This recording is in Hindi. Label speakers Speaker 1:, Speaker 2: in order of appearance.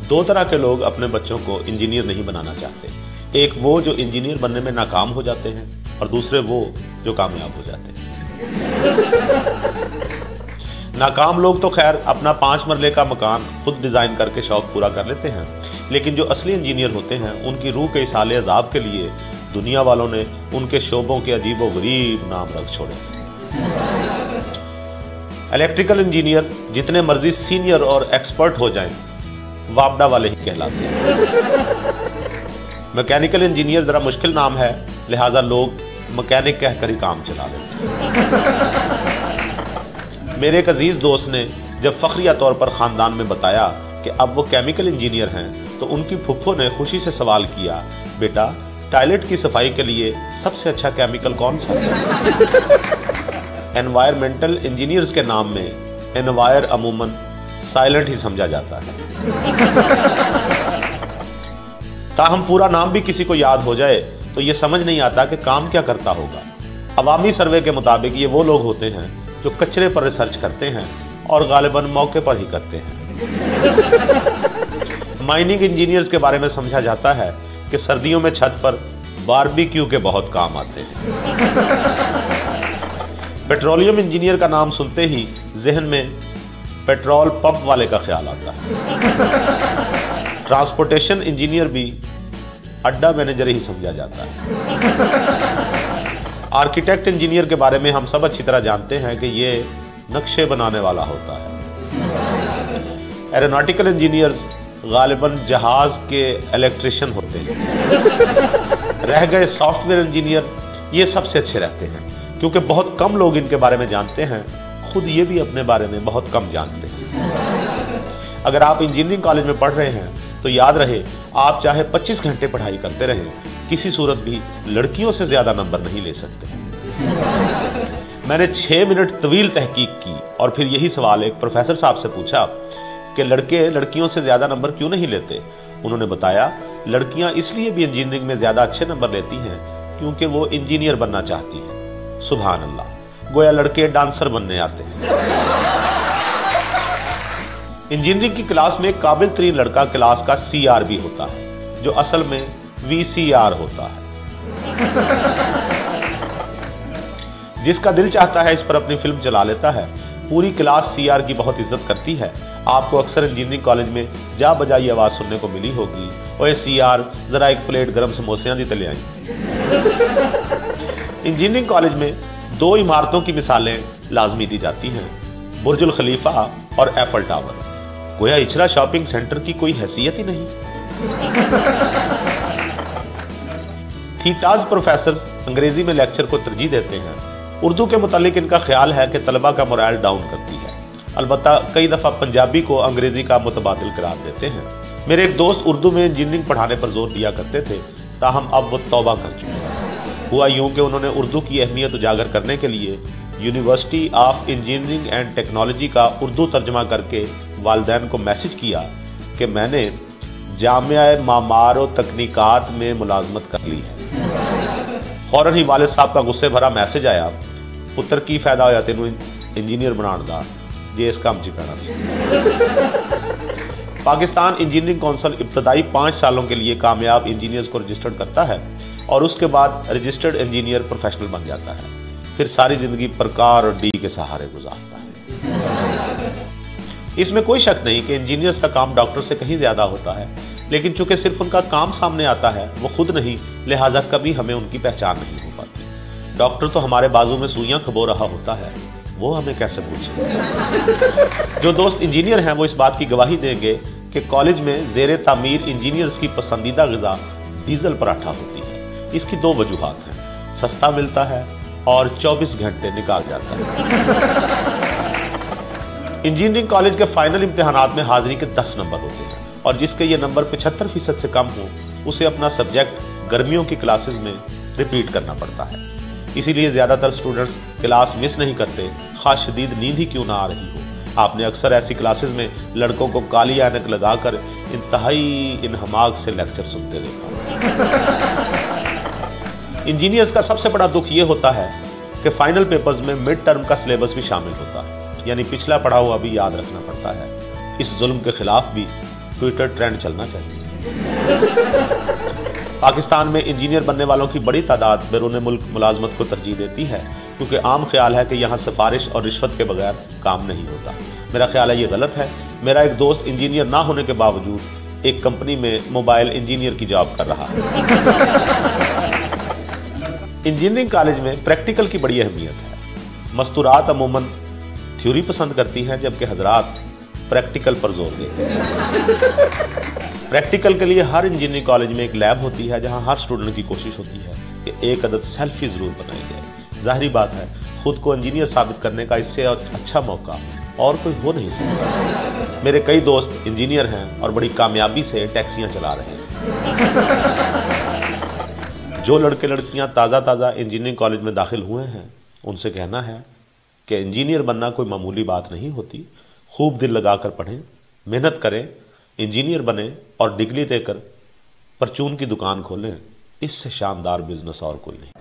Speaker 1: दो तरह के लोग अपने बच्चों को इंजीनियर नहीं बनाना चाहते। एक वो जो इंजीनियर बनने में नाकाम हो जाते हैं और दूसरे वो जो कामयाब हो जाते हैं। नाकाम लोग तो खैर अपना 5 मरले का मकान खुद डिज़ाइन करके शौक पूरा कर लेते हैं, लेकिन जो असली इंजीनियर होते हैं उनकी रूह के इसाले अजाब के लिए दुनिया वालों ने उनके शोबों के अजीबो गरीब नाम रख छोड़े। इलेक्ट्रिकल इंजीनियर जितने मर्जी सीनियर और एक्सपर्ट हो जाएं, वापडा वाले ही कहलाते हैं। मैकेनिकल इंजीनियर जरा मुश्किल नाम है, लिहाजा लोग मैकेनिक कहकर ही काम चला लेते हैं। मेरे एक अजीज दोस्त ने जब फखरिया तौर पर खानदान में बताया कि अब वो केमिकल इंजीनियर हैं, तो उनकी फुफ्फो ने खुशी से सवाल किया, बेटा टॉयलेट की सफाई के लिए सबसे अच्छा केमिकल कौन सा है? एनवायरमेंटल इंजीनियर्स के नाम में एनवायर अमूमन साइलेंट ही समझा जाता है। ताहम पूरा नाम भी किसी को याद हो जाए तो ये समझ नहीं आता कि काम क्या करता होगा। अवामी सर्वे के मुताबिक ये वो लोग होते हैं जो कचरे पर रिसर्च करते हैं और गालिबन मौके पर ही करते हैं। माइनिंग इंजीनियर्स के बारे में समझा जाता है कि सर्दियों में छत पर बारबेक्यू के बहुत काम आते हैं। पेट्रोलियम इंजीनियर का नाम सुनते ही जहन में पेट्रोल पंप वाले का ख्याल आता है। ट्रांसपोर्टेशन इंजीनियर भी अड्डा मैनेजर ही समझा जाता है। आर्किटेक्ट इंजीनियर के बारे में हम सब अच्छी तरह जानते हैं कि ये नक्शे बनाने वाला होता है। एरोनॉटिकल इंजीनियर्स गालिबन जहाज के इलेक्ट्रिशियन होते हैं। रह गए सॉफ्टवेयर इंजीनियर, ये सबसे अच्छे रहते हैं क्योंकि बहुत कम लोग इनके बारे में जानते हैं, खुद ये भी अपने बारे में बहुत कम जानते हैं। अगर आप इंजीनियरिंग कॉलेज में पढ़ रहे हैं तो याद रहे, आप चाहे 25 घंटे पढ़ाई करते रहें, किसी सूरत भी लड़कियों से ज़्यादा नंबर नहीं ले सकते। मैंने 6 मिनट तवील तहकीक की और फिर यही सवाल एक प्रोफेसर साहब से पूछा कि लड़के लड़कियों से ज़्यादा नंबर क्यों नहीं लेते। उन्होंने बताया, लड़कियां इसलिए भी इंजीनियरिंग में ज़्यादा अच्छे नंबर लेती हैं क्योंकि वो इंजीनियर बनना चाहती हैं। सुभान अल्लाह, गोया लड़के डांसर बनने आते हैं। इंजीनियरिंग की क्लास में काबिल तरीन लड़का क्लास का CR भी होता है, जो असल में VCR होता है। जिसका दिल चाहता है इस पर अपनी फिल्म चला लेता है। पूरी क्लास CR की बहुत इज्जत करती है। आपको अक्सर इंजीनियरिंग कॉलेज में जा बजाई आवाज़ सुनने को मिली होगी, ओए CR जरा एक प्लेट गरम समोसियां दी तले आई। इंजीनियरिंग कॉलेज में 2 इमारतों की मिसालें लाजमी दी जाती हैं, बुर्जुल खलीफा और एफल टावर। गोया इचरा शॉपिंग सेंटर की कोई हैसियत ही नहीं। थीटाज प्रोफेसर अंग्रेजी में लेक्चर को तरजीह देते हैं। उर्दू के मुतालिक इनका ख्याल है कि तलबा का मोरल डाउन करती है। अलबत्ता कई दफ़ा पंजाबी को अंग्रेजी का मुतबादिल करार देते हैं। मेरे एक दोस्त उर्दू में इंजीनियरिंग पढ़ाने पर जोर दिया करते थे, ताहम अब वो तौबा कर चुके हैं। हुआ यूं कि उन्होंने उर्दू की अहमियत उजागर करने के लिए university of engineering and technology का उर्दू तर्जमा करके वालिदैन को मैसेज किया कि मैंने जामिया मामार व तकनीकात में मुलाजमत कर ली है। फौरन ही वालिद साहब का गुस्से भरा मैसेज आया, पुत्र की फायदा होया तेनू इंजीनियर बनाने का, जे इस काम च पैना। पाकिस्तान इंजीनियरिंग काउंसिल इब्तदाई 5 सालों के लिए कामयाब इंजीनियर्स को रजिस्टर्ड करता है और उसके बाद रजिस्टर्ड इंजीनियर प्रोफेशनल बन जाता है। फिर सारी जिंदगी प्रकार और डी के सहारे गुजारता है। इसमें कोई शक नहीं कि इंजीनियर्स का काम डॉक्टर से कहीं ज्यादा होता है, लेकिन चूंकि सिर्फ उनका काम सामने आता है, वो खुद नहीं, लिहाजा कभी हमें उनकी पहचान नहीं हो पाती। डॉक्टर तो हमारे बाजू में सुइयां खबो रहा होता है, वो हमें कैसे पूछे। जो दोस्त इंजीनियर हैं वो इस बात की गवाही देंगे कि कॉलेज में जेर तामीर इंजीनियर्स की पसंदीदा ग़िज़ा डीजल पराठा होती है। इसकी 2 वजूहात हैं, सस्ता मिलता है और 24 घंटे निकाल जाता है। इंजीनियरिंग कॉलेज के फाइनल इम्तिहानात में हाजिरी के 10 नंबर होते हैं और जिसके ये नंबर 75% से कम हो, उसे अपना सब्जेक्ट गर्मियों की क्लासेस में रिपीट करना पड़ता है। इसीलिए ज़्यादातर स्टूडेंट्स क्लास मिस नहीं करते, खास शदीद नींद ही क्यों ना आ रही हो। आपने अक्सर ऐसी क्लासेस में लड़कों को काली ऐनक लगाकर इंतहाई इन्हमाक से लेक्चर सुनते देखा। इंजीनियर्स का सबसे बड़ा दुख ये होता है कि फाइनल पेपर्स में मिड टर्म का सिलेबस भी शामिल होता है, यानी पिछला पढ़ा हुआ भी याद रखना पड़ता है। इस जुल्म के खिलाफ भी ट्विटर ट्रेंड चलना चाहिए। पाकिस्तान में इंजीनियर बनने वालों की बड़ी तादाद बैरून मुल्क मुलाजमत को तरजीह देती है, क्योंकि आम ख्याल है कि यहाँ सिफारिश और रिश्वत के बगैर काम नहीं होता। मेरा ख्याल है ये गलत है। मेरा एक दोस्त इंजीनियर ना होने के बावजूद एक कंपनी में मोबाइल इंजीनियर की जॉब कर रहा है। इंजीनियरिंग कॉलेज में प्रैक्टिकल की बड़ी अहमियत है। मस्तूरात अमूमन थ्योरी पसंद करती हैं, जबकि हजरात प्रैक्टिकल पर जोर देते हैं। प्रैक्टिकल के लिए हर इंजीनियरिंग कॉलेज में एक लैब होती है, जहां हर स्टूडेंट की कोशिश होती है कि एक अदद सेल्फी जरूर बनाई जाए। जाहिर बात है, खुद को इंजीनियर साबित करने का इससे अच्छा मौका और कोई हो नहीं सकता। मेरे कई दोस्त इंजीनियर हैं और बड़ी कामयाबी से टैक्सियां चला रहे हैं। जो लड़के लड़कियां ताज़ा इंजीनियरिंग कॉलेज में दाखिल हुए हैं, उनसे कहना है कि इंजीनियर बनना कोई मामूली बात नहीं होती। खूब दिल लगाकर पढ़ें, मेहनत करें, इंजीनियर बने और डिग्री देकर परचून की दुकान खोलें। इससे शानदार बिजनेस और कोई नहीं।